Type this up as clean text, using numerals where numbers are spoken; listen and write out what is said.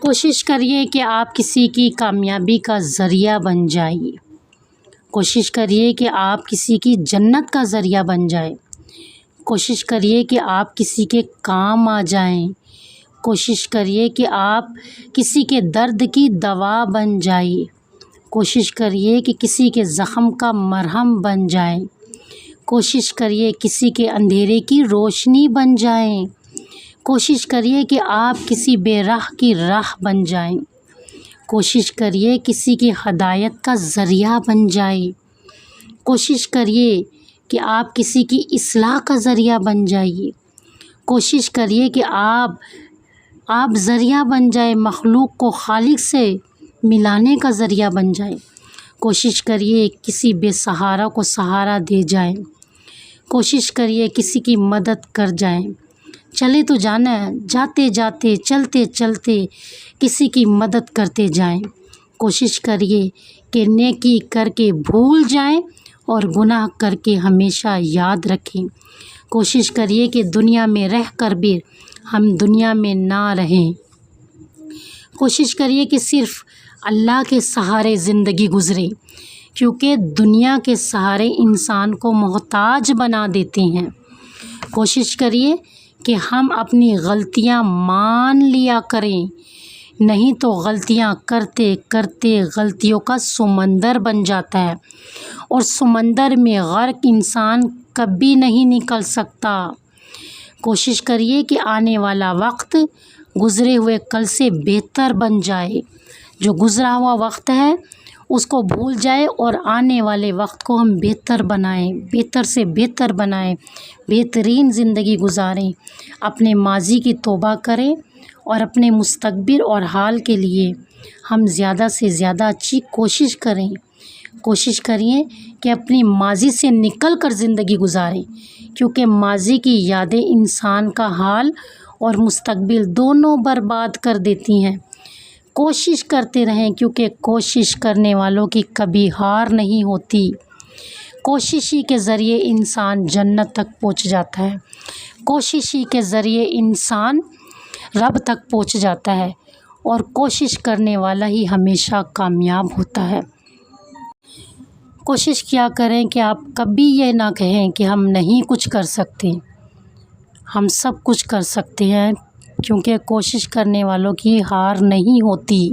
کوشش کریے کہ آپ کسی کی کامیابی کا ذریعہ بن جائیے۔ کوشش کریے کہ آپ کسی کی جنت کا ذریعہ بن جائیں۔ کوشش کریے کہ آپ کسی کے کام آ جائیں۔ کوشش کریے کہ آپ کسی کے درد کی دوا بن جائیے۔ کوشش کریے کہ کسی کے زخم کا مرہم بن جائیں۔ کوشش کریے کسی کے اندھیرے کی روشنی بن جائیں۔ کوشش کریے کہ آپ کسی بے راہ کی راہ بن جائیں۔ کوشش کریے کسی کی ہدایت کا ذریعہ بن جائیں۔ کوشش کریے کہ آپ کسی کی اصلاح کا ذریعہ بن جائیے۔ کوشش کریے کہ آپ ذریعہ بن جائیں، مخلوق کو خالق سے ملانے کا ذریعہ بن جائیں۔ کوشش کریے کسی بے سہارا کو سہارا دے جائیں۔ کوشش کریے کسی کی مدد کر جائیں۔ چلے تو جانا ہے، جاتے جاتے چلتے چلتے کسی کی مدد کرتے جائیں۔ کوشش کریے کہ نیکی کر کے بھول جائیں اور گناہ کر کے ہمیشہ یاد رکھیں۔ کوشش کریے کہ دنیا میں رہ کر بھی ہم دنیا میں نہ رہیں۔ کوشش کریے کہ صرف اللہ کے سہارے زندگی گزرے، کیونکہ دنیا کے سہارے انسان کو محتاج بنا دیتے ہیں۔ کوشش کریے کہ ہم اپنی غلطیاں مان لیا کریں، نہیں تو غلطیاں کرتے کرتے غلطیوں کا سمندر بن جاتا ہے، اور سمندر میں غرق انسان کبھی نہیں نکل سکتا۔ کوشش کریے کہ آنے والا وقت گزرے ہوئے کل سے بہتر بن جائے۔ جو گزرا ہوا وقت ہے اس کو بھول جائے اور آنے والے وقت کو ہم بہتر بنائیں، بہتر سے بہتر بنائیں، بہترین زندگی گزاریں۔ اپنے ماضی کی توبہ کریں اور اپنے مستقبل اور حال کے لیے ہم زیادہ سے زیادہ اچھی کوشش کریں۔ کوشش کریے کہ اپنی ماضی سے نکل کر زندگی گزاریں، کیونکہ ماضی کی یادیں انسان کا حال اور مستقبل دونوں برباد کر دیتی ہیں۔ کوشش کرتے رہیں، کیونکہ کوشش کرنے والوں کی کبھی ہار نہیں ہوتی۔ کوشش ہی کے ذریعے انسان جنت تک پہنچ جاتا ہے۔ کوشش ہی کے ذریعے انسان رب تک پہنچ جاتا ہے، اور کوشش کرنے والا ہی ہمیشہ کامیاب ہوتا ہے۔ کوشش کیا کریں کہ آپ کبھی یہ نہ کہیں کہ ہم نہیں کچھ کر سکتے۔ ہم سب کچھ کر سکتے ہیں، کیونکہ کوشش کرنے والوں کی ہار نہیں ہوتی۔